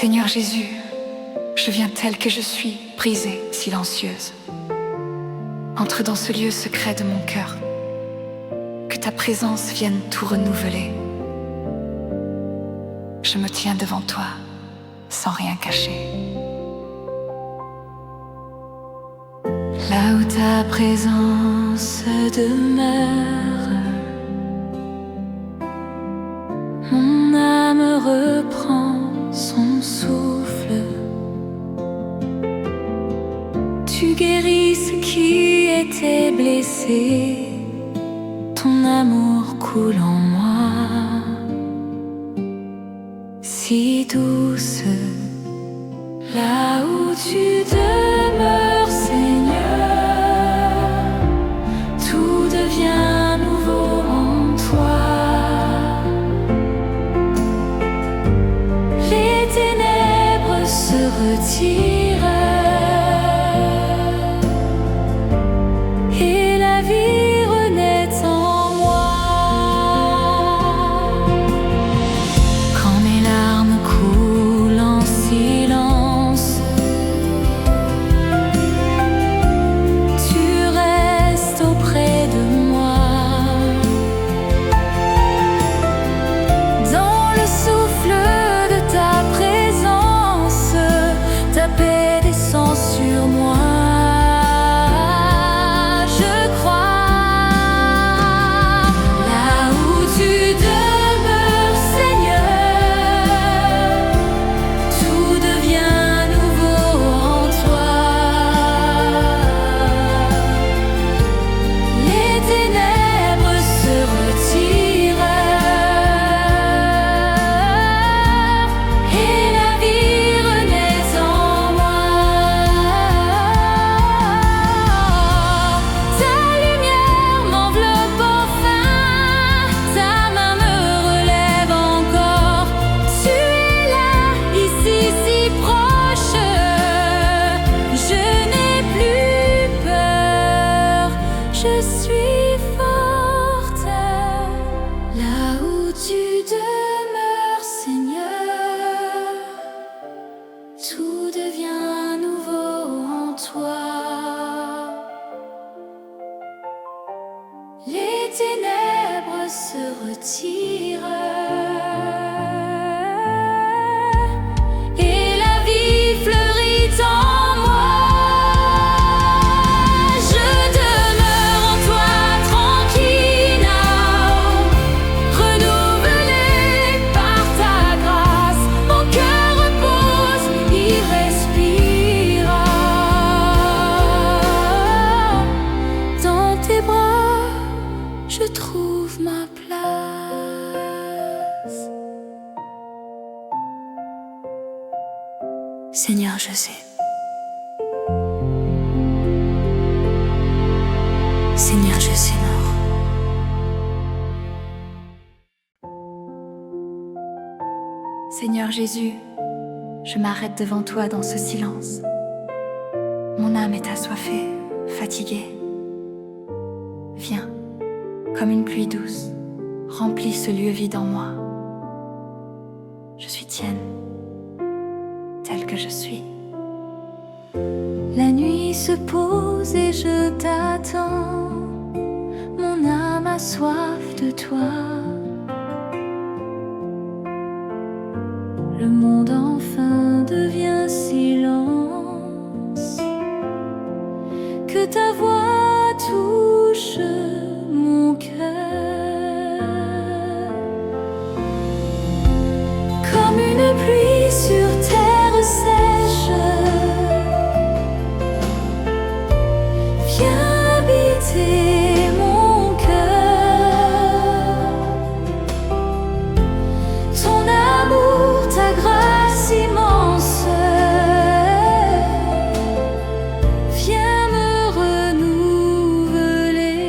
Seigneur Jésus, je viens telle que je suis, brisée, silencieuse. Entre dans ce lieu secret de mon cœur, que ta présence vienne tout renouveler. Je me tiens devant toi, sans rien cacher. Là où ta présence demeure, mon âme reprend son souffle. Tu guéris ce qui était blessé, ton amour coule en moi, si douce. Là où tu demeures, Seigneur, tout devient nouveau en toi. Les ténèbres se retirent et la vie renaît en moi. Quand mes larmes coulent en silence, tu restes auprès de moi. Dans le souffle de ta présence, ta paix descend sur moi. Je suis forte. Là où tu demeures, Seigneur, tout devient nouveau en toi. Les ténèbres se retirent et la vie fleurit en moi. Je trouve ma place. Seigneur, je sais. Seigneur, je sais, non. Seigneur Jésus, je m'arrête devant toi dans ce silence. Mon âme est assoiffée, fatiguée. Viens. Comme une pluie douce, remplis ce lieu vide en moi. Je suis tienne, telle que je suis. La nuit se pose et je t'attends. Mon âme a soif de toi. Le monde enfin devient silence. Que ta voix touche mon cœur, comme une pluie sur terre sèche. Viens habiter mon cœur. Ton amour, ta grâce immense, viens me renouveler.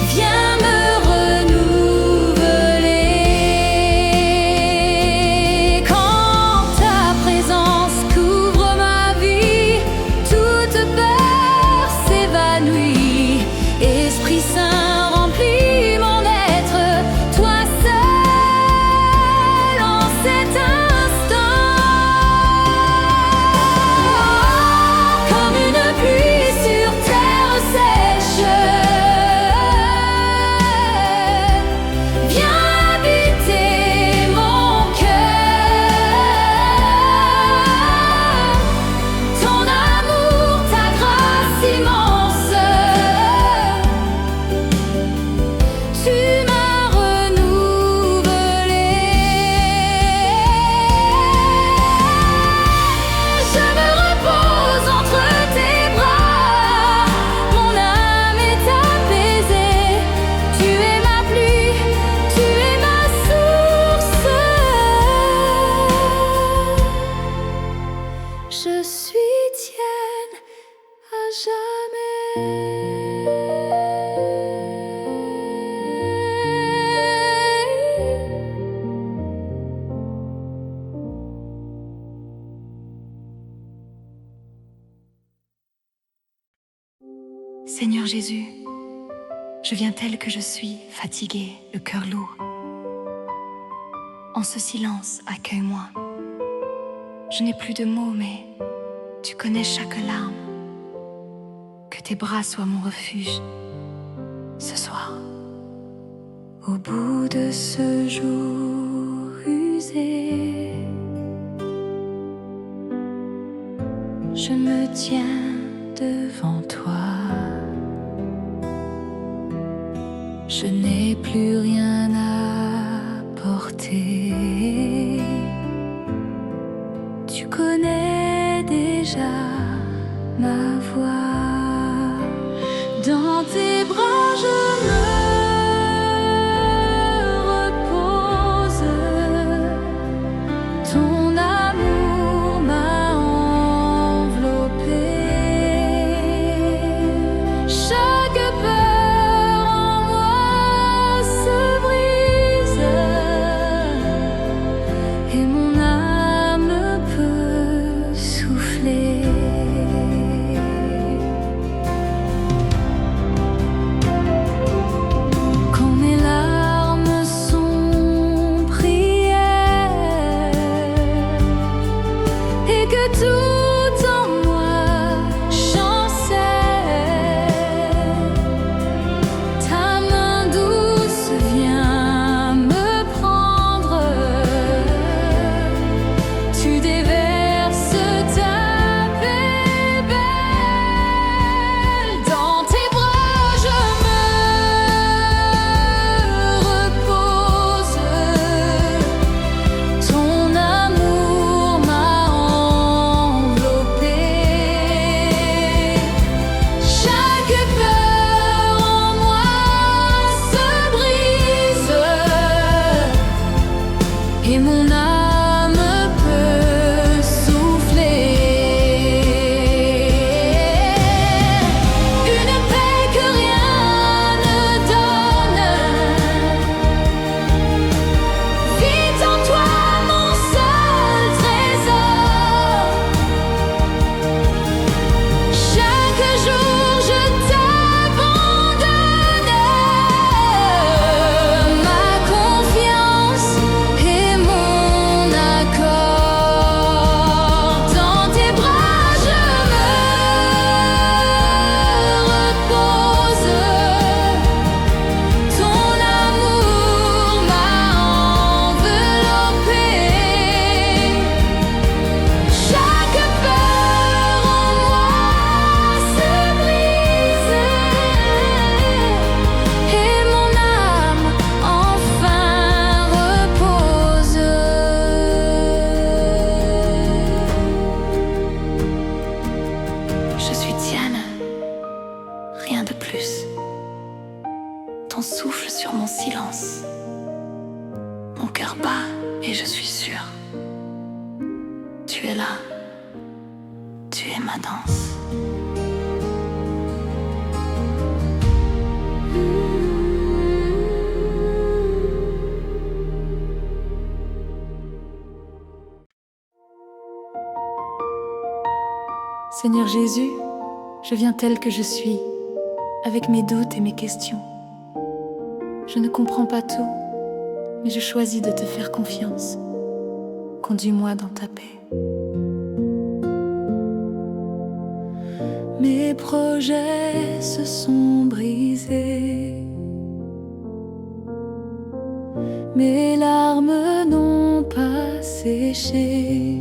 Viens me renouveler. Quand ta présence couvre ma vie, toute peur s'évanouit. Esprit Saint remplit mon être, toi seul en cet instant. Comme une pluie sur terre sèche, viens habiter mon cœur. Ton amour, ta grâce immense, tu m'as renouvelé. Je me repose entre tes bras, mon âme est apaisée. Tu es ma pluie, tu es ma source. Je suis tienne à jamais. Seigneur Jésus, je viens tel que je suis, fatiguée, le cœur lourd. En ce silence, accueille-moi. Je n'ai plus de mots, mais tu connais chaque larme. Que tes bras soient mon refuge ce soir. Au bout de ce jour usé, je me tiens devant toi. Je n'ai plus rien à porter. Tu connais déjà ma voix. Dans tes bras je me repose. Ton amour m'a enveloppé. Chaque peur en moi se brise et mon âme ne peut souffler. Quand mes larmes sont prières et que tout en moi chancelle, ta main douce vient me prendre. Tu déverses ta paix belle. Dans tes bras je me repose. Ton amour m'a enveloppé. Chaque peur en moi se brise et mon âme peut souffler. Une paix que rien ne donne. Vite en toi mon seul trésor. Chaque jour je t'abandonne. Ma confiance et mon accord. Dans tes bras je me repose. Ton amour m'a enveloppé. Chaque peur en moi se brise et mon âme enfin repose. Je suis tienne, rien de plus. Ton souffle sur mon silence. Mon cœur bat et je suis sûre. Tu es là, tu es ma danse. Seigneur Jésus, je viens tel que je suis, avec mes doutes et mes questions. Je ne comprends pas tout, mais je choisis de te faire confiance. Conduis-moi dans ta paix. Mes projets se sont brisés, mes larmes n'ont pas séché.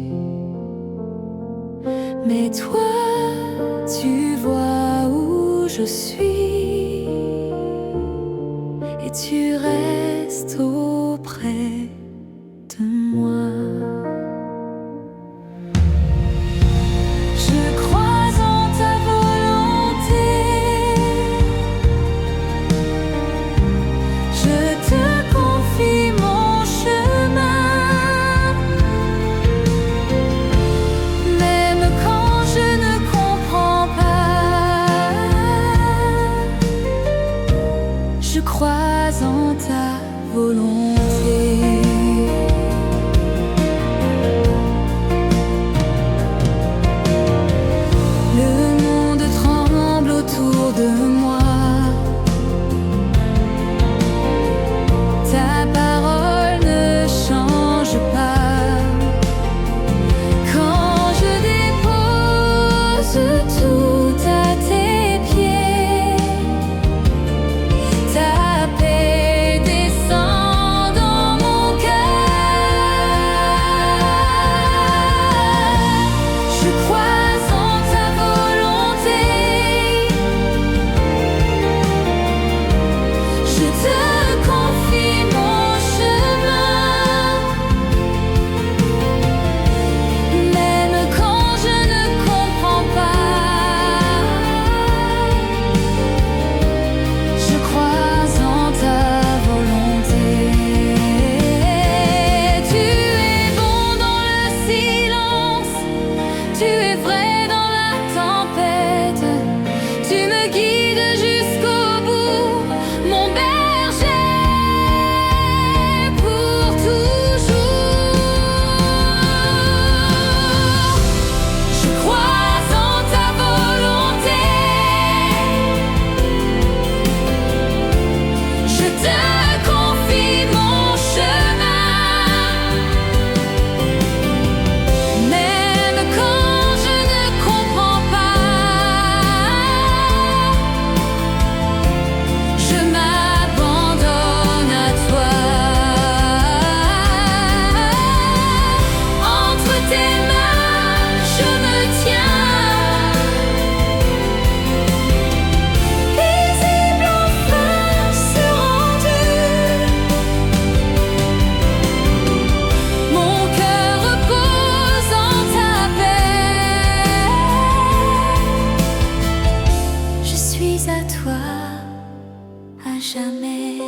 Mais toi, tu vois où je suis et tu restes auprès de moi. Je crois en ta volonté, je te confie mon chemin, même quand je ne comprends pas. Je crois en ta volonté. Autour de moi, ta parole ne change pas. Quand je dépose tout à tes pieds, ta paix descend dans mon cœur. Je crois en ta volonté. Je te confie mon chemin, même quand je ne comprends pas. Je crois en ta volonté. Tu es bon dans le silence, tu es vrai dans la tempête, tu me guides jusqu'au bout, mon berger pour toujours. Je crois en ta volonté, je te confie mon chemin, même quand je ne comprends pas. Je m'abandonne à toi. Entre tes mains, je me tiens, paisible enfin se rendu. Mon cœur repose en ta paix. Je suis à toi à jamais.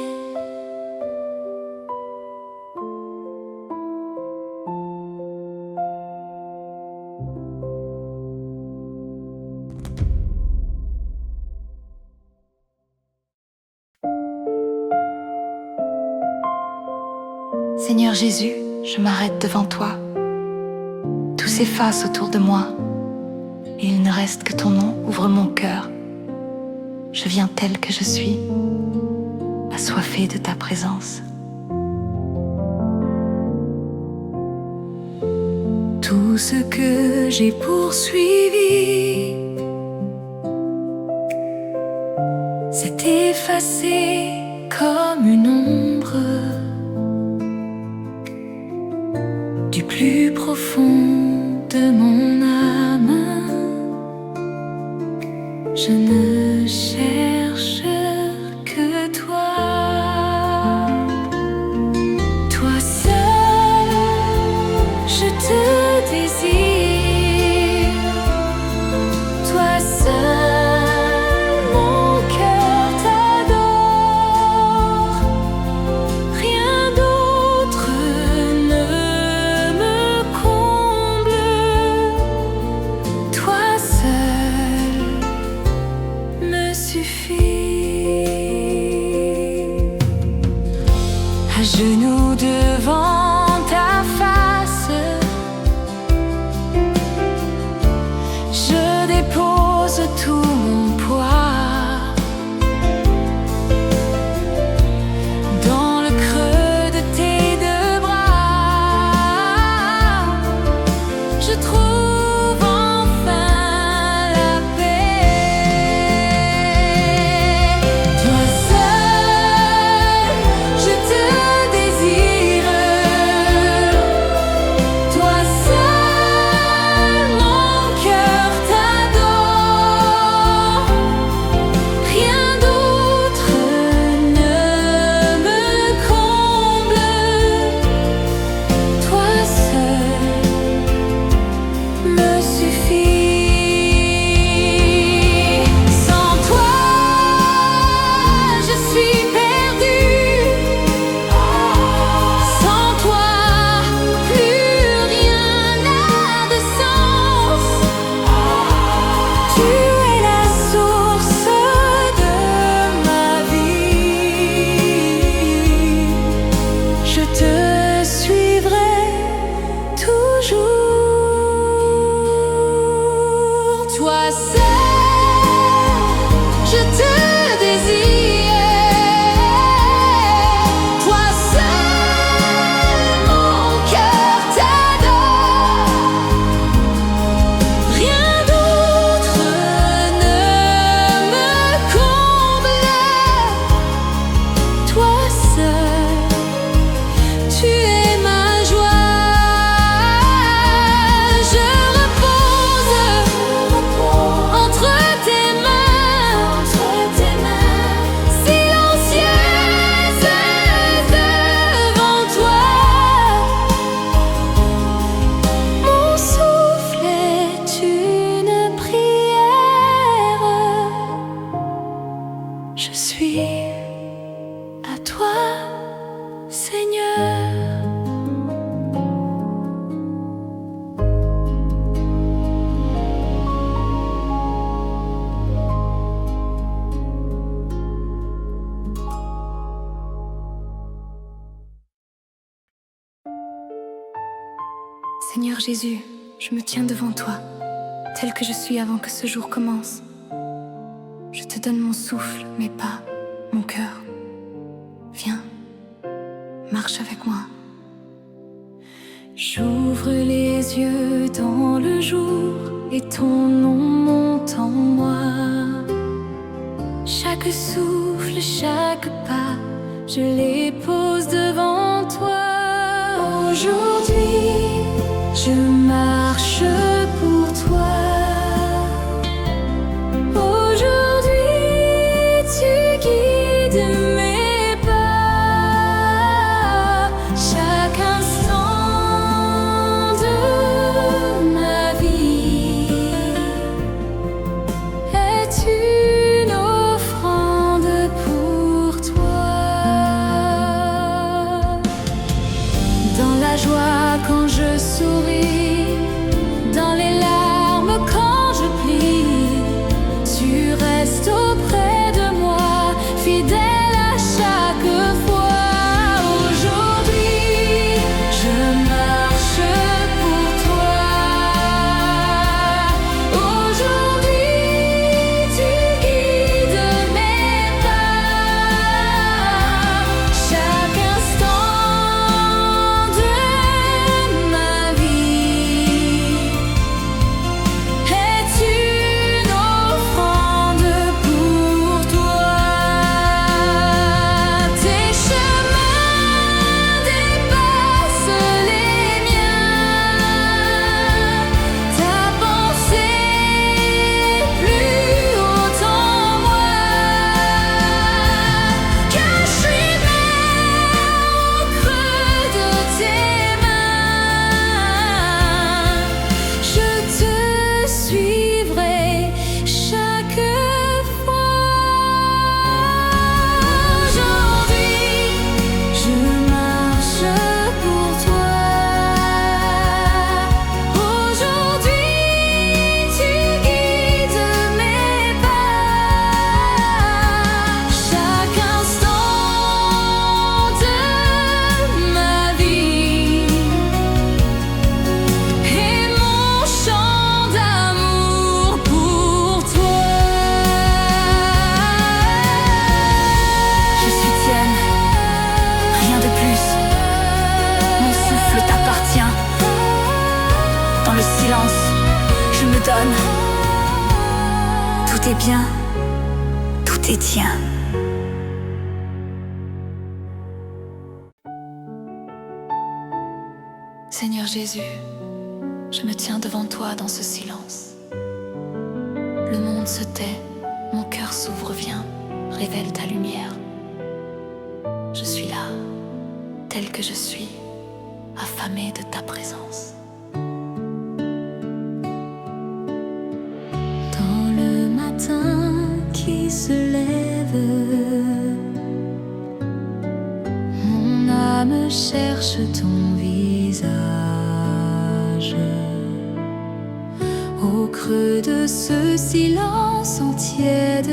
Seigneur Jésus, je m'arrête devant toi. Tout s'efface autour de moi, et il ne reste que ton nom. Ouvre mon cœur. Je viens tel que je suis, assoiffé de ta présence. Tout ce que j'ai poursuivi s'est effacé comme une ombre. Du plus profond de mon âme, je ne cherche que toi. Toi seul, je te désire. Toi seul, mon cœur t'adore. Rien d'autre ne me comble. Toi seul me suffit. À genoux devant ta face, je Seigneur Jésus, je me tiens devant toi, tel que je suis avant que ce jour commence. Je te donne mon souffle, mes pas, mon cœur. Viens, marche avec moi. J'ouvre les yeux dans le jour et ton nom monte en moi. Chaque souffle, chaque pas, je les pose devant toi. Aujourd'hui, je marche pour toi. Aujourd'hui, tu guides mes pas. Chaque instant de ma vie est une offrande pour toi. Dans la joie quand je souris, dans les larmes quand je plie, tu restes auprès de moi, fidèle à chaque fois. Aujourd'hui, je marche pour toi. Aujourd'hui, tu guides mes pas. Chaque instant de ma vie est une offrande pour toi. Tes chemins dépassent les miens. Ta pensée plus haute en moi. Que je suis même au creux de tes mains. Je te suivrai chaque fois. Aujourd'hui, je marche pour toi. Aujourd'hui, tu guides mes pas. Chaque instant de ma vie est mon chant d'amour pour toi. Je suis tienne, rien de plus. Mon souffle t'appartient. Dans le silence, je me donne. Tout est bien, tout est tien. Seigneur Jésus, je me tiens devant toi dans ce silence. Le monde se tait, mon cœur s'ouvre, viens, révèle ta lumière. Je suis là, tel que je suis, affamé de ta présence. Dans le matin qui se lève, mon âme cherche ton visage. Au creux de ce silence en tiède,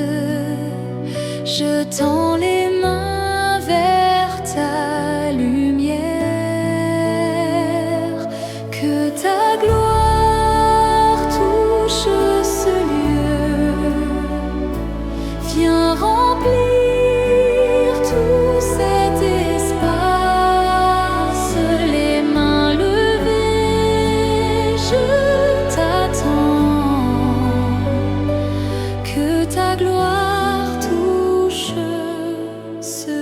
je tends les mains vers ta lumière. Que ta gloire touche ce lieu, viens remplir tout cet espace. Les mains levées, je t'attends. Que ta gloire touche ce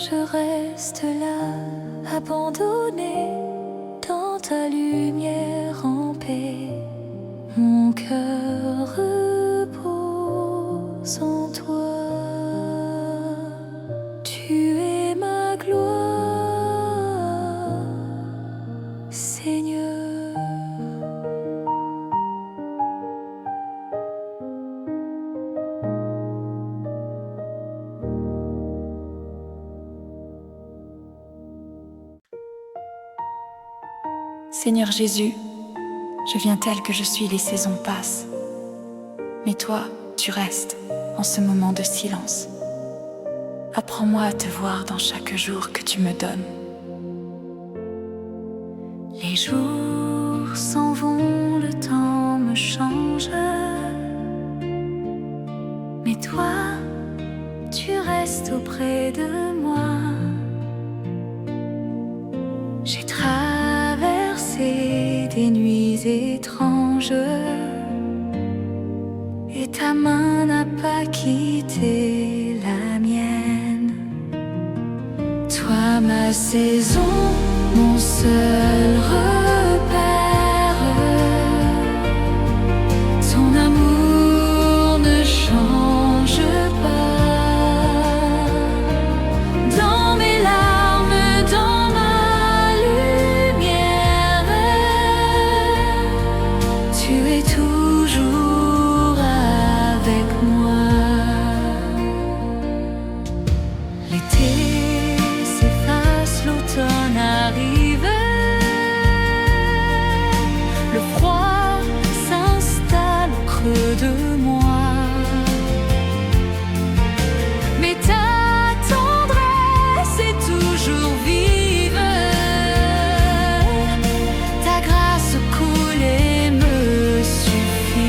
je reste là, abandonnée dans ta lumière en paix. Mon cœur repose en toi. Tu es ma gloire, Seigneur. Seigneur Jésus, je viens tel que je suis, les saisons passent. Mais toi, tu restes en ce moment de silence. Apprends-moi à te voir dans chaque jour que tu me donnes. Les jours s'en vont, le temps me change. Mais toi, tu restes auprès de moi. J'ai traversé des nuits étranges et ta main n'a pas quitté la mienne. Toi, ma saison, mon seul repère, ton amour ne change pas. Dans mes larmes, dans ma lumière, tu es toujours avec moi. L'été s'efface, l'automne arrive, le froid s'installe au creux de moi. Mais ta tendresse est toujours vive, ta grâce coule et me suffit.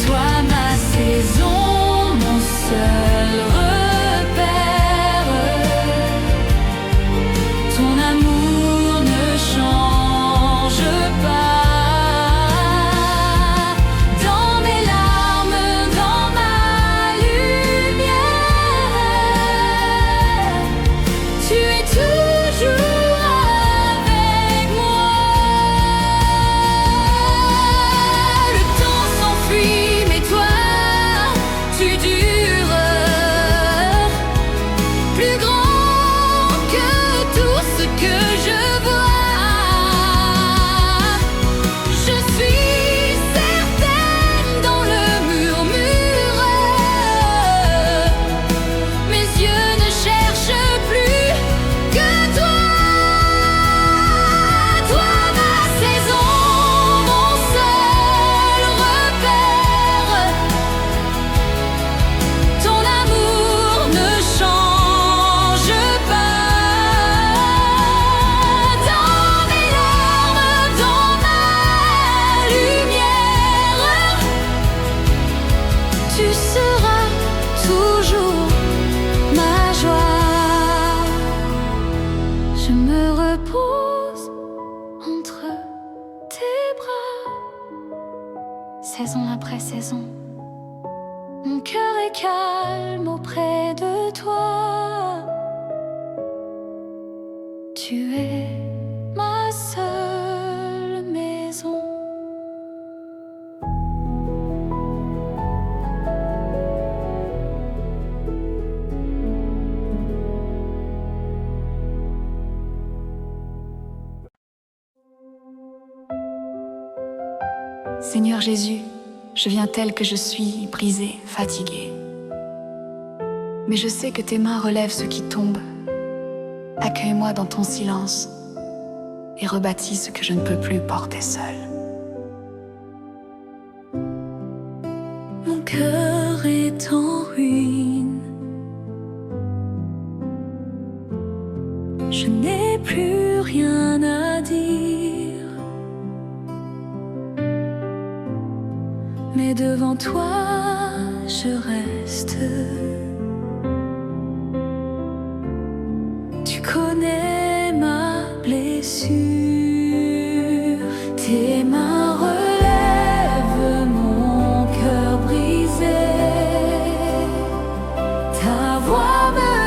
Toi, ma saison, mon seul repère, ton amour ne change pas. Dans mes larmes, dans ma lumière, tu es toujours avec moi. Le temps s'enfuit, mais toi, tu dures, plus grand que tout ce que je vois. Je suis certaine dans le murmure, mes yeux ne cherchent plus que toi. Toi, ma saison, mon seul repère, ton amour ne change pas. Dans mes larmes, dans ma lumière, tu seras toujours ma joie. Je me repose entre tes bras, saison après saison. Mon cœur est calme auprès de toi. Tu es ma seule maison. Seigneur Jésus, je viens tel que je suis, brisée, fatiguée. Mais je sais que tes mains relèvent ce qui tombe. Accueille-moi dans ton silence et rebâtis ce que je ne peux plus porter seule. Mon cœur est en ruine. Je n'ai plus rien à dire. Mais devant toi, je reste. Tu connais ma blessure. Tes mains relèvent mon cœur brisé. Ta voix me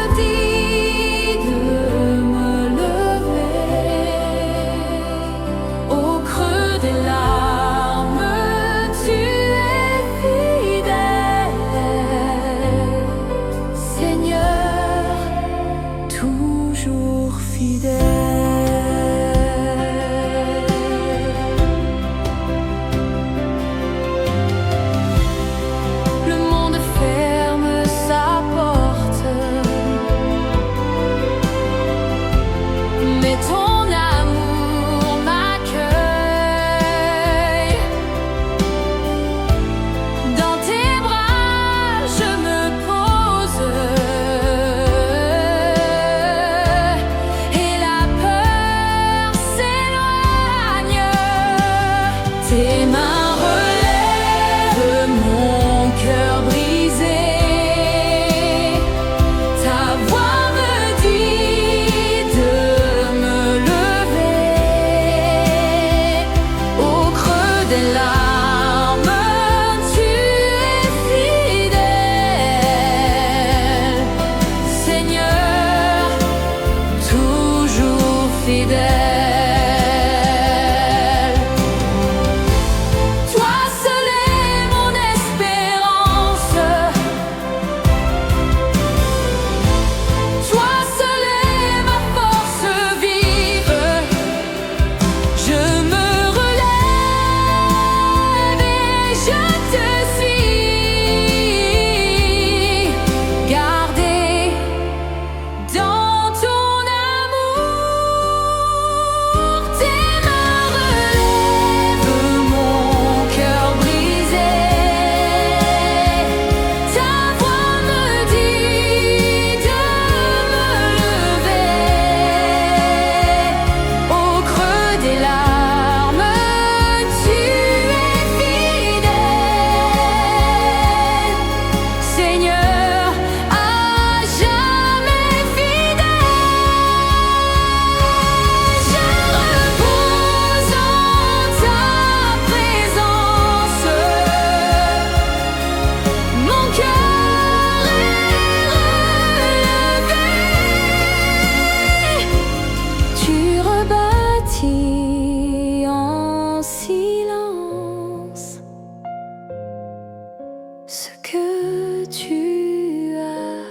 tu as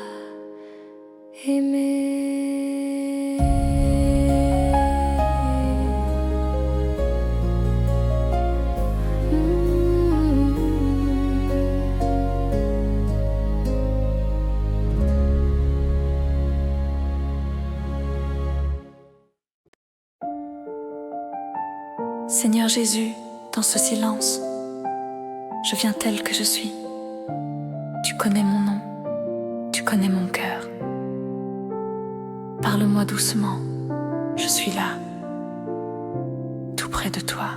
aimé. Seigneur Jésus, dans ce silence, je viens tel que je suis. Tu connais mon nom, tu connais mon cœur. Parle-moi doucement, je suis là, tout près de toi.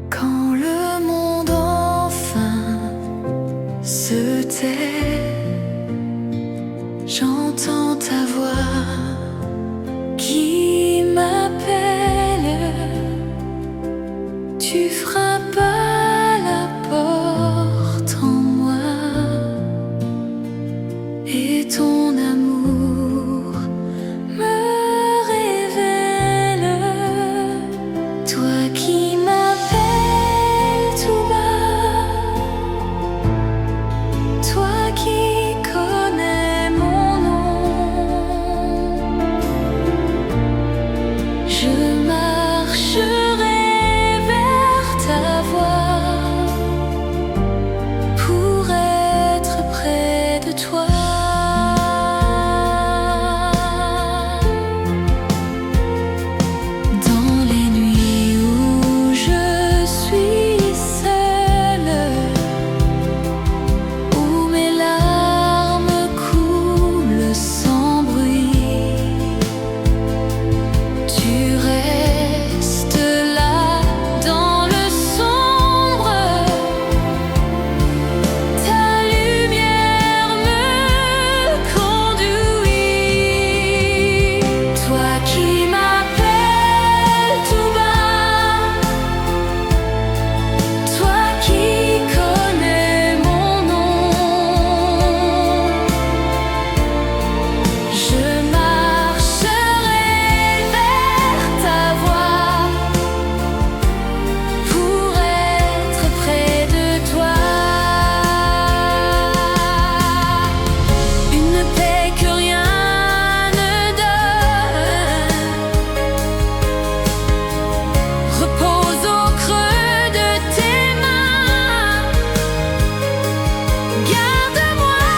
Quand le monde enfin se tait, j'entends ta voix qui m'appelle. Tu frappes à la porte en moi et ton amour me révèle. Toi qui m'appelles tout bas, toi qui connais mon nom, je marcherai ta voix pour être près de toi. Dans les nuits où je suis seule, où mes larmes coulent sans bruit, tu restes là dans le sombre. Ta lumière me conduit. Toi qui m'appelles tout bas, toi qui connais mon nom, je marcherai vers ta voix pour être près de toi. Une paix que rien ne donne repose au creux de tes mains. Garde-moi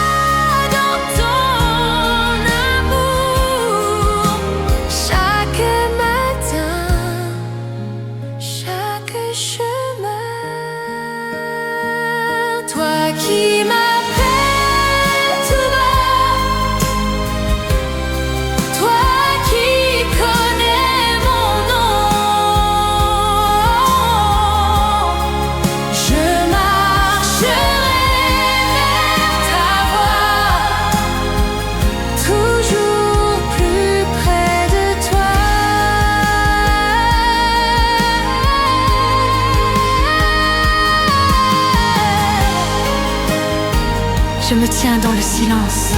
dans ton amour chaque matin, chaque chemin. Toi qui m'appelles tout bas, toi qui connais mon nom, je marcherai vers ta voix, toujours plus près de toi. Je me tiens dans le silence,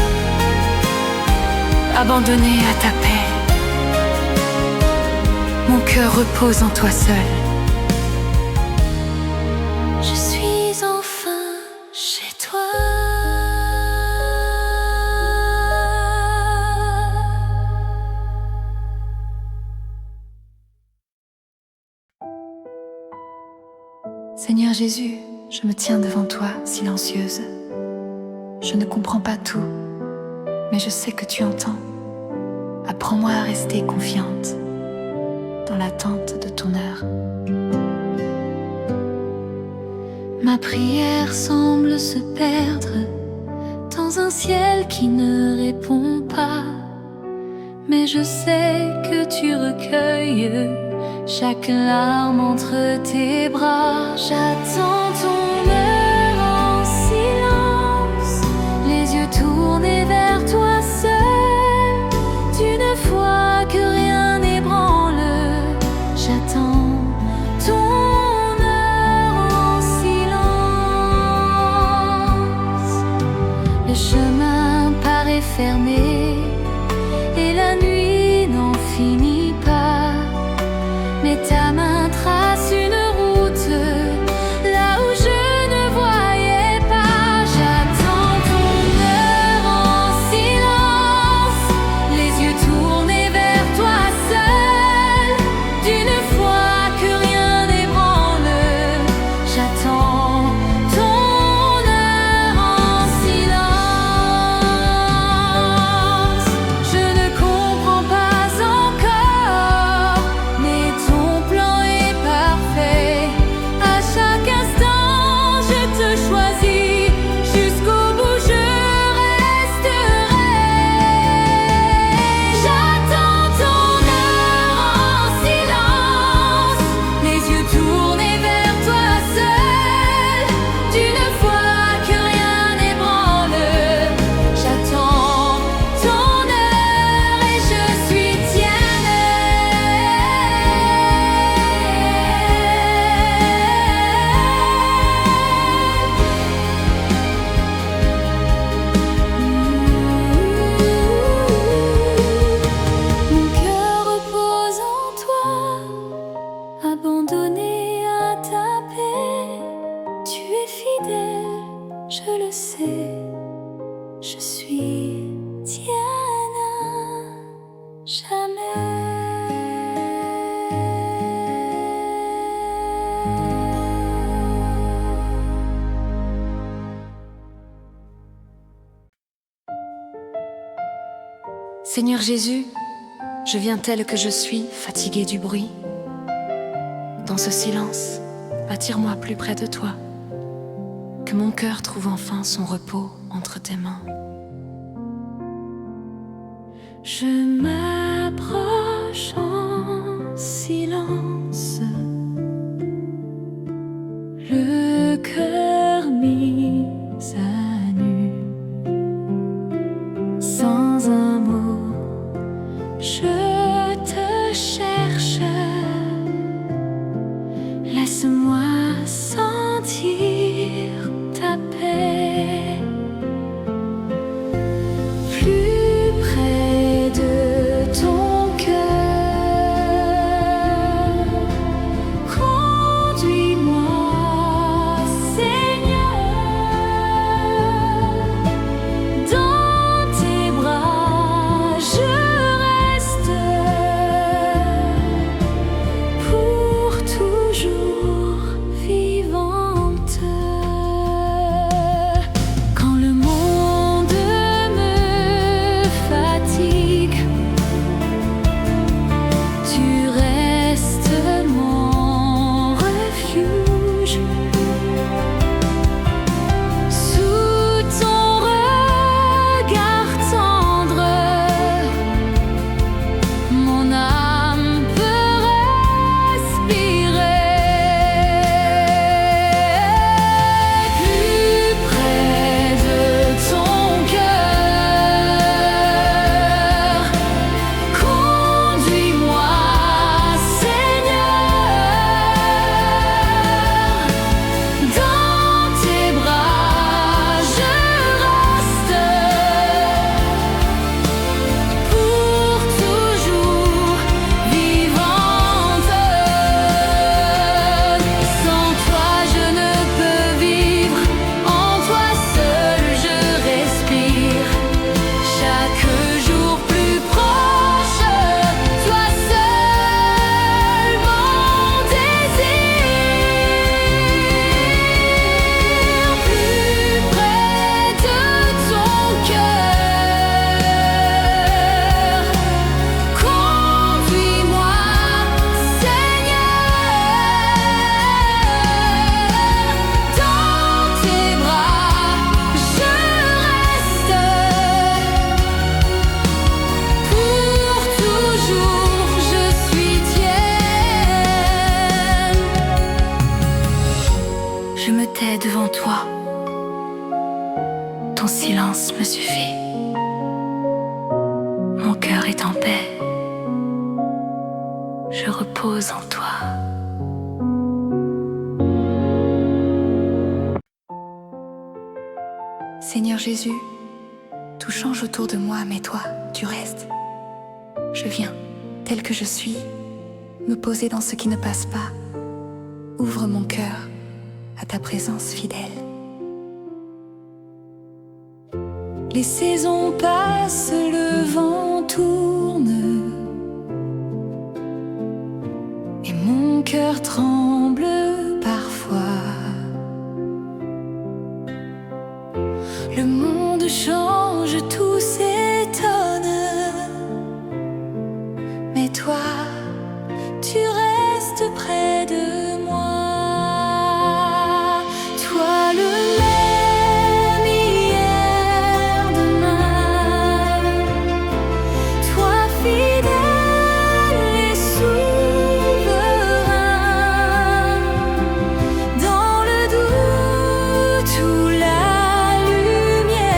abandonné à ta paix. Mon cœur repose en toi seul. Je suis enfin chez toi. Seigneur Jésus, je me tiens devant toi, silencieuse. Je ne comprends pas tout, mais je sais que tu entends. Apprends-moi à rester confiante dans l'attente de ton heure. Ma prière semble se perdre dans un ciel qui ne répond pas, mais je sais que tu recueilles chaque larme entre tes bras. J'attends ton heure en silence, les yeux tournés vers toi seul, d'une foi que rien n'ébranle. J'attends ton heure en silence. Le chemin paraît fermé et la nuit n'en finit pas, mais ta main trace une route là où je ne voyais pas. je le sais, je suis tienne à jamais. Seigneur Jésus, je viens tel que je suis, fatigué du bruit. Dans ce silence, attire-moi plus près de toi, que mon cœur trouve enfin son repos entre tes mains. Je m'approche en silence, le cœur mis à nu, sans un mot, je te cherche. Laisse-moi sentir ta paix. Plus près de ton cœur, conduis-moi, Seigneur, dans tes bras je reste pour toujours vivante. Quand le monde me fatigue, tu restes mon refuge. Sous ton regard tendre, mon âme peut respirer. Plus près de ton cœur, conduis-moi, Seigneur, dans tes bras je reste pour toujours vivante. Sans toi je ne peux vivre, en toi seul je respire. Chaque jour plus proche, toi seul mon désir. Plus près de ton cœur, conduis-moi, Seigneur, dans tes bras je reste pour toujours, je suis tienne. Je me tais devant toi, ton silence me suffit. Mon cœur est en paix, je repose en toi. Seigneur Jésus, tout change autour de moi, mais toi, tu restes. Je viens, tel que je suis, me poser dans ce qui ne passe pas. Ouvre mon cœur à ta présence fidèle. Les saisons passent, le vent tourne, et mon cœur tremble parfois. Le monde change, tout s'étonne, mais toi, tu restes près de moi. Toi le même hier, demain, toi fidèle et souverain. Dans le doute ou la lumière,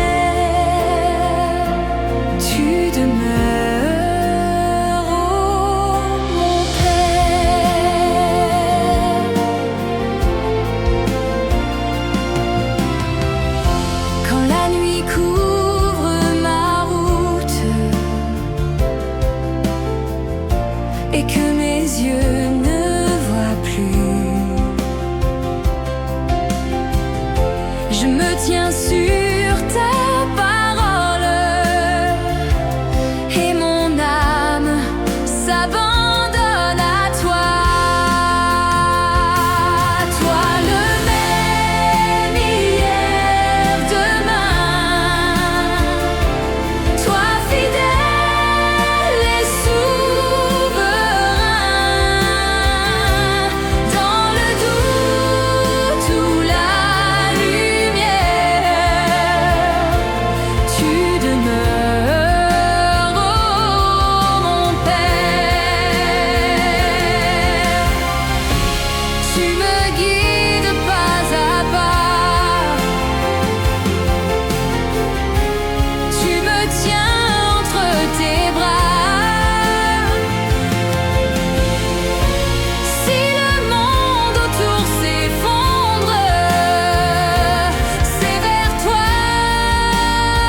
sur ta parole, et mon âme s'abandonne à toi. Toi le même hier, demain, toi fidèle et souverain, dans le doute ou la lumière, tu demeures, oh mon Père. Tu me guides pas à pas, tu me tiens entre tes bras. Si le monde autour s'effondre, c'est vers toi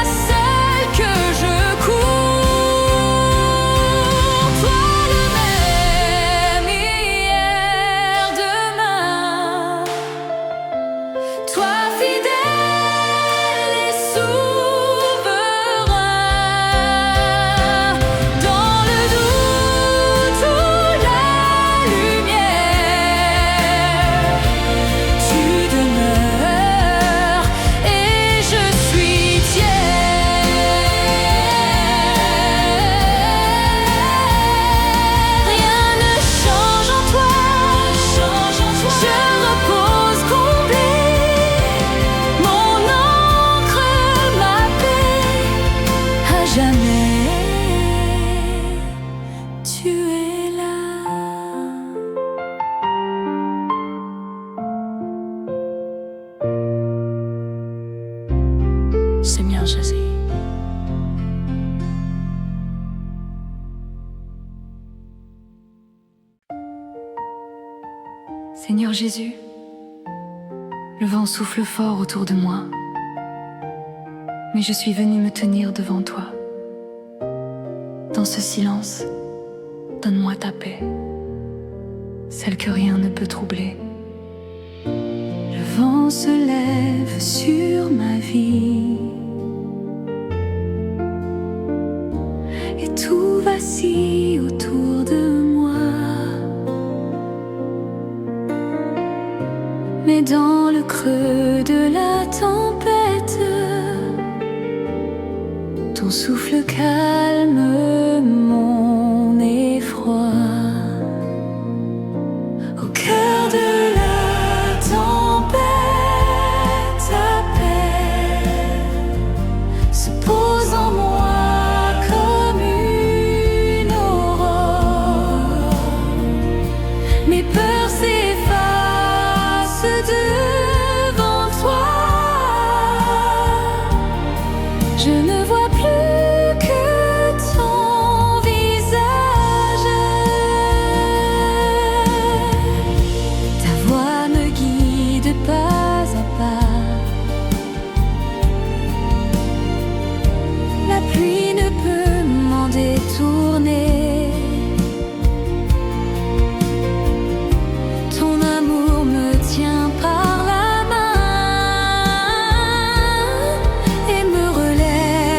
seul que je cours. Toi le même hier, demain, toi fidèle et souverain, dans le doute ou la lumière, tu demeures et je suis tiers. Rien ne change en toi, je repose comblé, mon encre, ma paix, à jamais tu es là. Seigneur Jésus, Seigneur Jésus, le vent souffle fort autour de moi, mais je suis venue me tenir devant toi. Dans ce silence, donne-moi ta paix, celle que rien ne peut troubler. Le vent se lève sur ma vie, et tout vacille autour de moi. Mais dans le creux de la tempête, ton souffle calme mon effroi. Au cœur de la tempête, ta paix se pose en moi comme une aurore. Mes peurs s'effacent devant toi. Je ne vois plus que ton visage. Ta voix me guide pas à pas. La pluie ne peut m'en détourner. Ton amour me tient par la main et me relève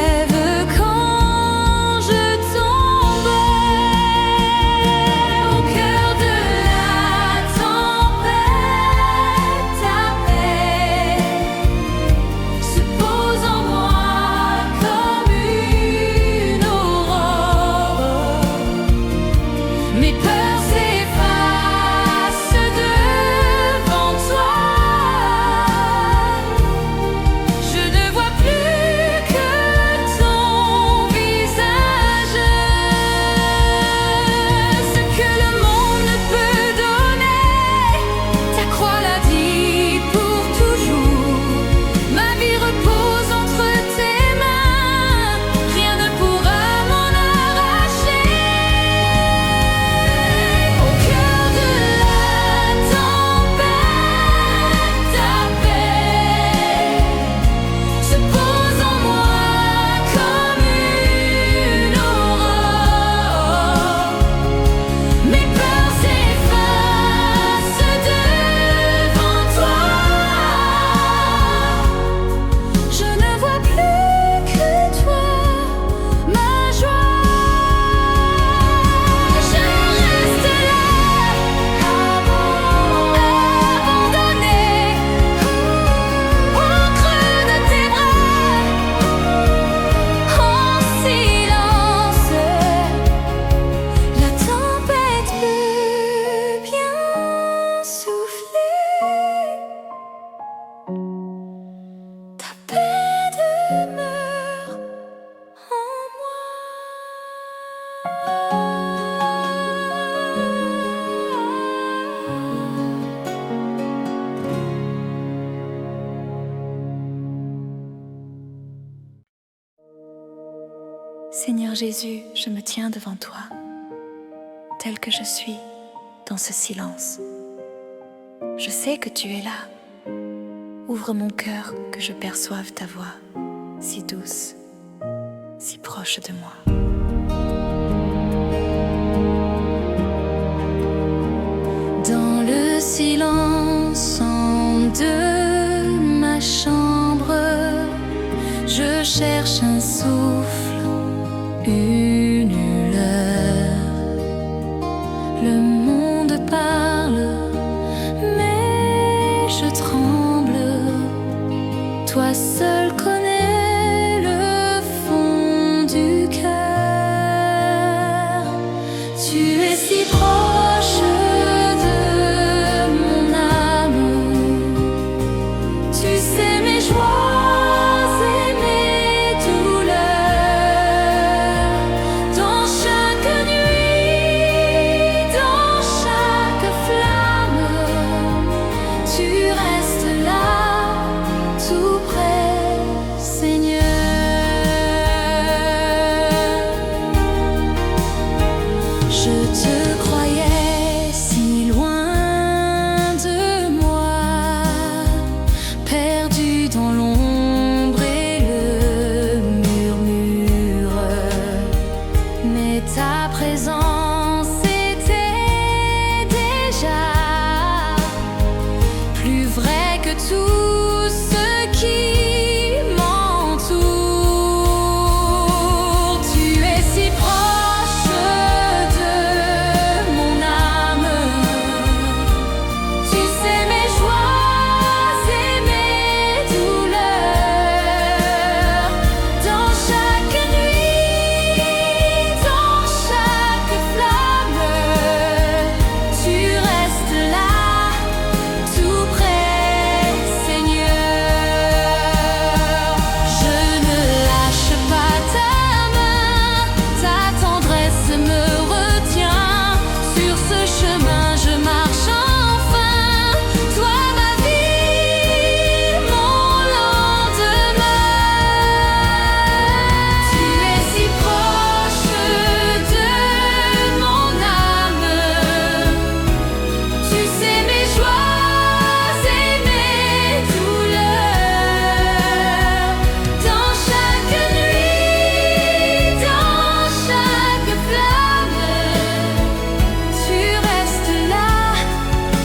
Seigneur Jésus, je me tiens devant toi, tel que je suis, dans ce silence. Je sais que tu es là. Ouvre mon cœur que je perçoive ta voix, si douce, si proche de moi. Dans le silence de ma chambre, je cherche un souffle, une lueur. Le monde parle, mais je tremble. Toi seul connais le fond du cœur. Tu es si proche de mon âme. Tu sais mes joies et mes douleurs. Dans chaque nuit, dans chaque flamme, tu restes là, tout près, Seigneur. Je te croyais si loin de moi, perdu dans l'ombre et le murmure. Mais ta présence était déjà plus vrai que tout ce qui m'entoure. Tu es si proche de mon âme. Tu sais mes joies et mes douleurs. Dans chaque nuit, dans chaque flamme, tu restes là, tout près, Seigneur. Je ne lâche pas ta main, ta tendresse me retient. Sur ce chemin, je marche enfin. Toi, ma vie, mon lendemain. Tu es si proche de mon âme. Tu sais mes joies et mes douleurs. Dans chaque nuit, dans chaque flamme, tu restes là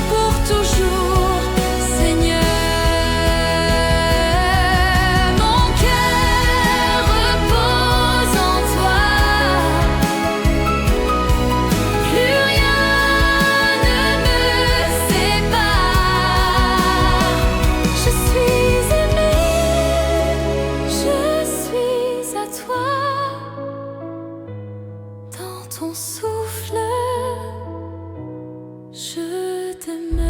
pour toujours, Seigneur. Mon cœur repose en toi. Plus rien ne me sépare. Je suis aimée, je suis à toi. Dans ton souffle, je demeure.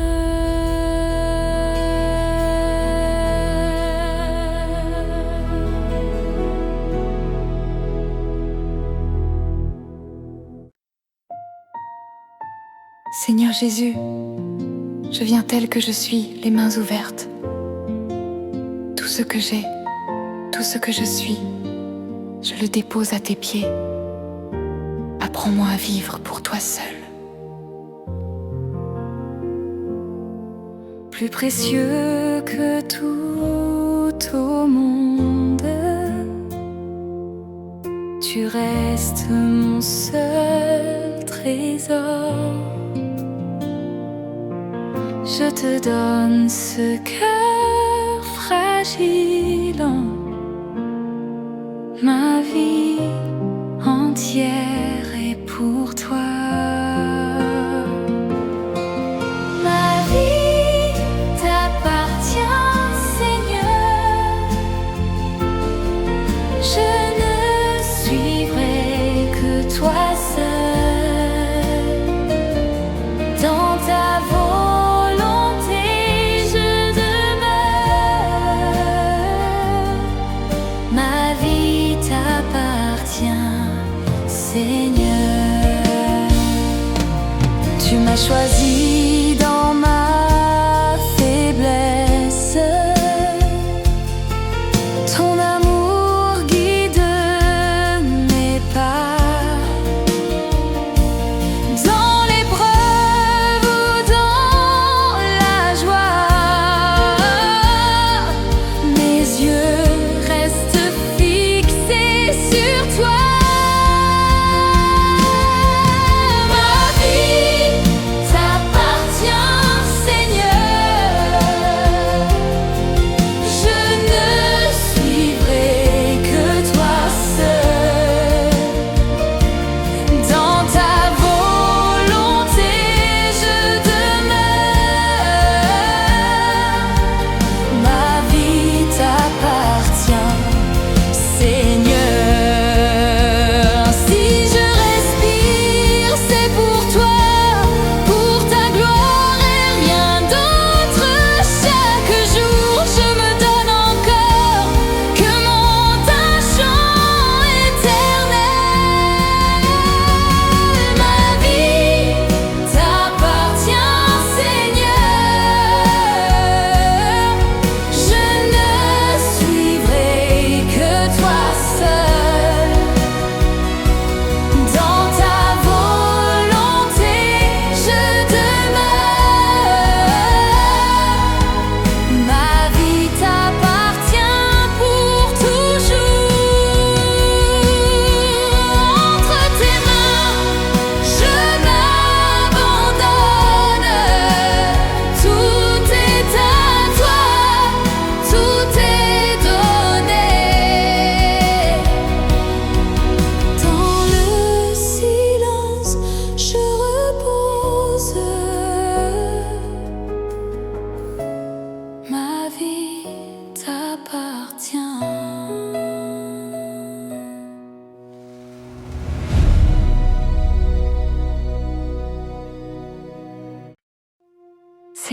Seigneur Jésus, je viens tel que je suis, les mains ouvertes. Tout ce que j'ai, tout ce que je suis, je le dépose à tes pieds. Apprends-moi à vivre pour toi seul. Plus précieux que tout au monde, tu restes mon seul trésor. Je te donne ce cœur fragile, ma vie entière est pour toi. Ma vie t'appartient, Seigneur. Je ne suivrai que toi seul. Dans ta volonté, je demeure. Ma vie t'appartient, Seigneur. Tu m'as choisi dans ma faiblesse. Ton amour guide mes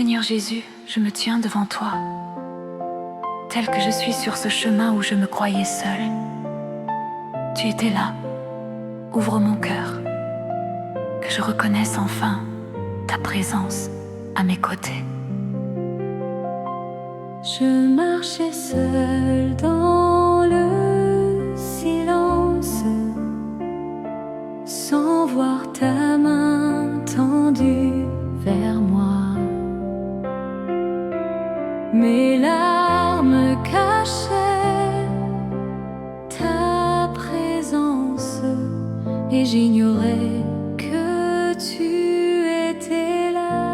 Seigneur Jésus, je me tiens devant toi, tel que je suis sur ce chemin où je me croyais seule. Tu étais là, ouvre mon cœur, que je reconnaisse enfin ta présence à mes côtés. Je marchais seule dans le silence, sans voir ta main tendue vers moi. Mes larmes cachaient ta présence et j'ignorais que tu étais là.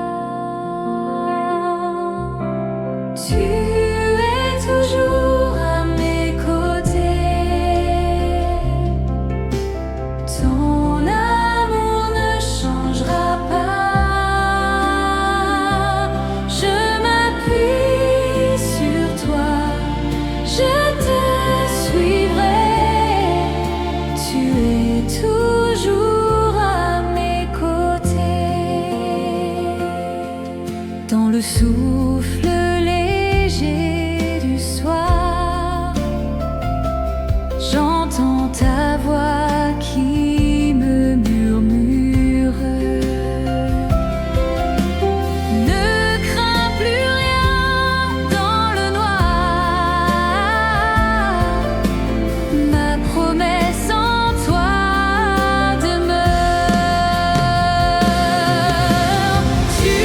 Tu es toujours à mes côtés. Ton amour ne changera pas. Je m'appuie sur toi, je te suivrai. Tu es toujours à mes côtés. Dans le souffle léger du soir, j'entends ta voix qui me murmure: ne crains plus rien dans le noir, ma promesse en toi demeure. Tu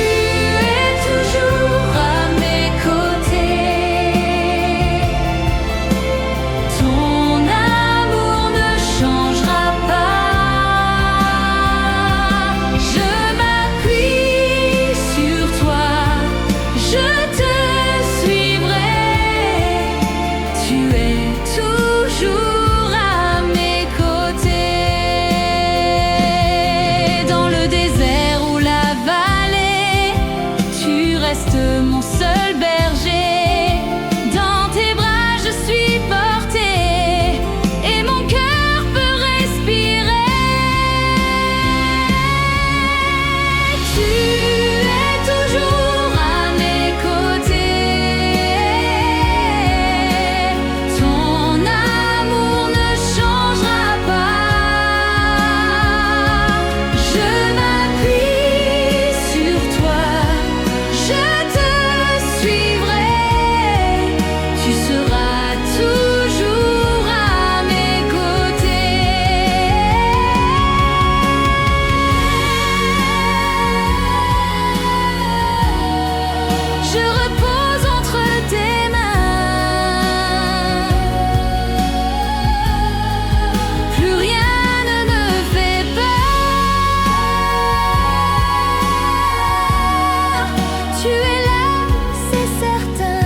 es toujours à mes côtés. Ton amour ne changera pas. Je m'appuie sur toi, je te suivrai. Tu es toujours à mes côtés. Dans le désert ou la vallée, tu restes mon seul berger. Dans tes bras je suis portée et mon cœur peut respirer. Tu es toujours à mes côtés. Ton amour ne changera pas. Je m'appuie sur toi, je te suivrai. Tu seras toujours à mes côtés. Je repose entre tes mains. Plus rien ne me fait peur. Tu es là, c'est certain.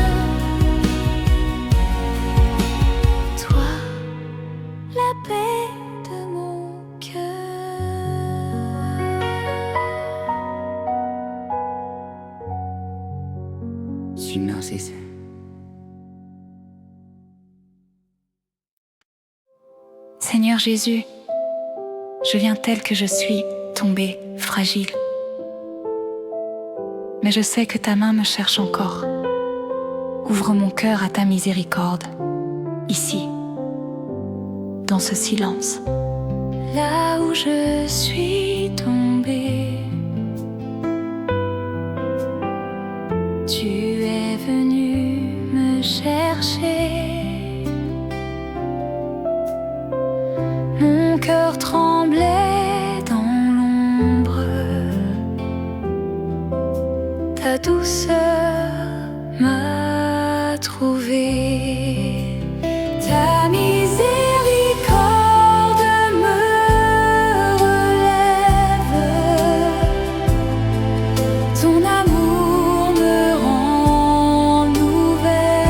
Toi, la paix de mon cœur. Synopsis. Seigneur Jésus, je viens tel que je suis, tombée, fragile. Mais je sais que ta main me cherche encore. Ouvre mon cœur à ta miséricorde, ici, dans ce silence. Là où je suis tombée, tu es venu me chercher. Mon cœur tremblait dans l'ombre. Ta douceur m'a trouvé. Ta miséricorde me relève. Ton amour me rend nouvelle.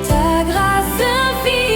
Ta grâce infiniment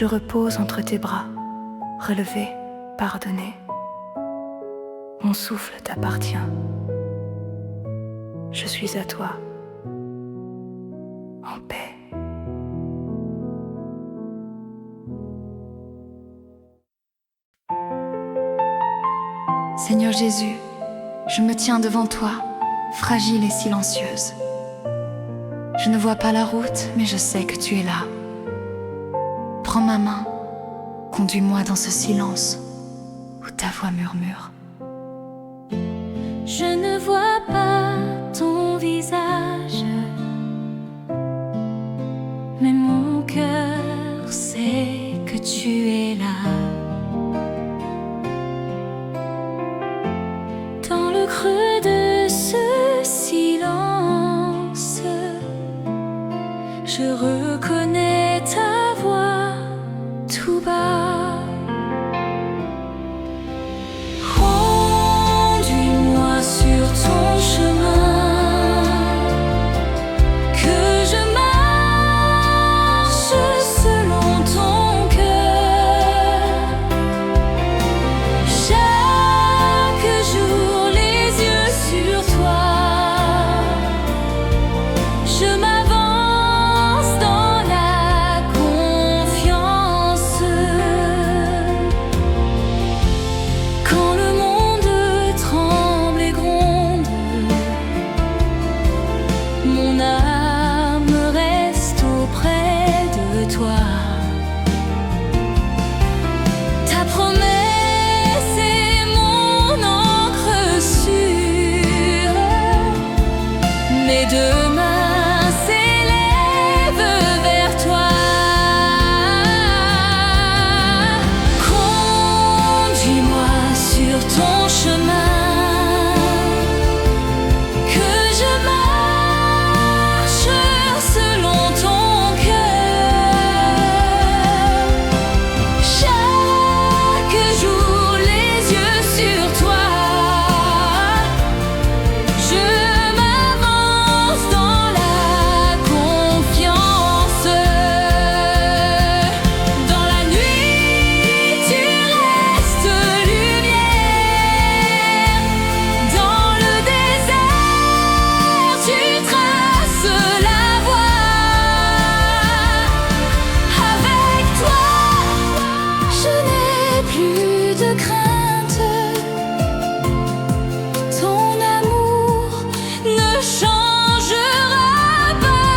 Je repose entre tes bras, relevé, pardonné. Mon souffle t'appartient. Je suis à toi, en paix. Seigneur Jésus, je me tiens devant toi, fragile et silencieuse. Je ne vois pas la route, mais je sais que tu es là. Prends ma main, conduis-moi dans ce silence où ta voix murmure. Je ne vois pas ton visage, mais mon cœur sait que tu es là. Dans le creux de ce silence, je reconnais ta voix tout bas. Conduis-moi sur ton chemin, que je marche selon ton cœur. Chaque jour les yeux sur toi, je m'avance dans la confiance. Quand le monde tremble et gronde, mon âme reste auprès de toi. Ta promesse est mon encre sûre, mes deux mains s'élèvent vers toi. Conduis-moi sur ton chemin, que je marche selon ton cœur. Chaque jour les yeux sur toi, je m'avance dans la confiance. Dans la nuit, tu restes lumière. Dans le désert, tu traces la voie. Avec toi, je n'ai plus de crainte. Ton amour ne changera pas.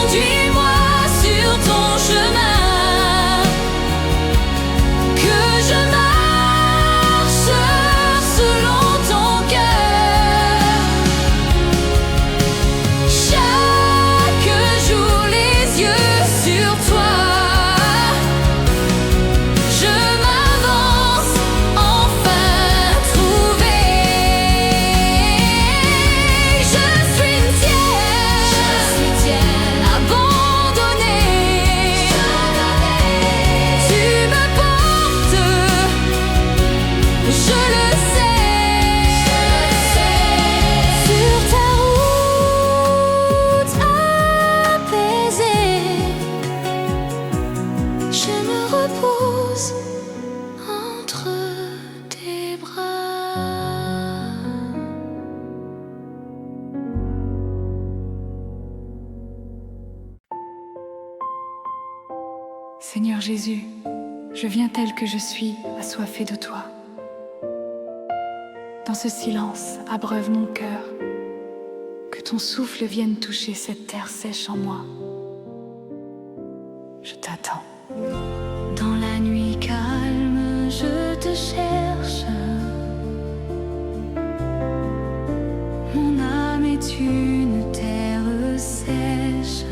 Conduis-moi sur ton chemin, que je marche selon ton cœur. Chaque jour les yeux sur toi, je m'avance enfin trouvé. Je suis une tienne, abandonnée. Tu me portes, je le sais. Sur ta route apaisée, je me repose entre tes bras. Seigneur Jésus, je viens tel que je suis, assoiffé de toi. Dans ce silence, abreuve mon cœur, que ton souffle vienne toucher cette terre sèche en moi. Je t'attends. Dans la nuit calme, je te cherche. Mon âme est une terre sèche.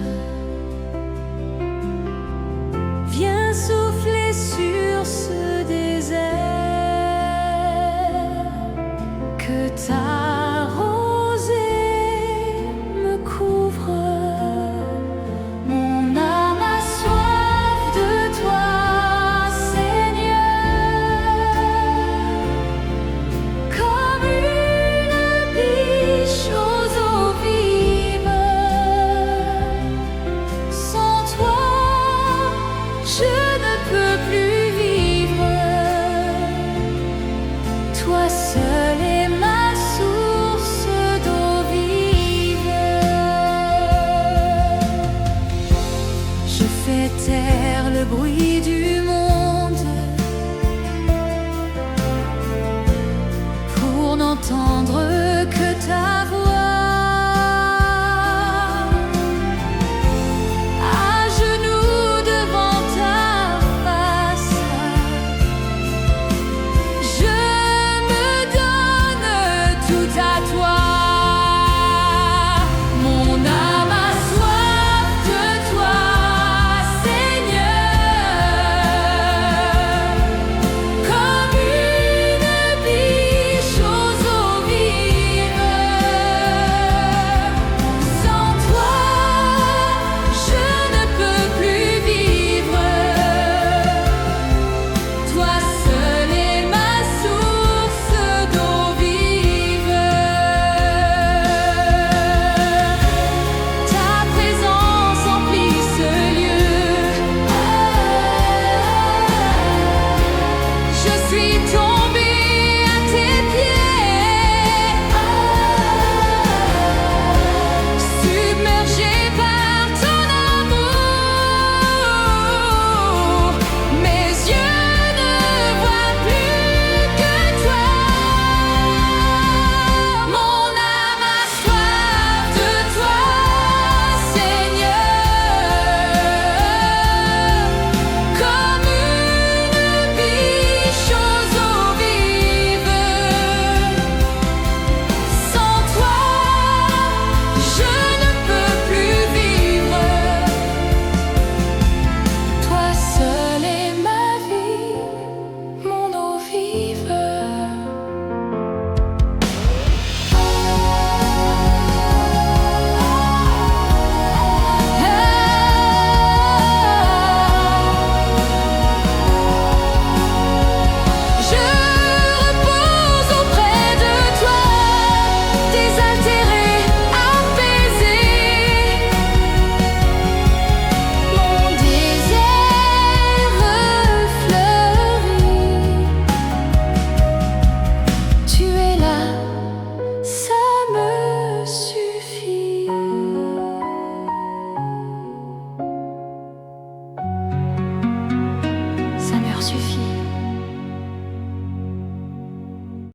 Viens souffler sur ce désert, que ta rosée me couvre. Mon âme a soif de toi. taire le bruit du monde pour n'entendre que ta voix.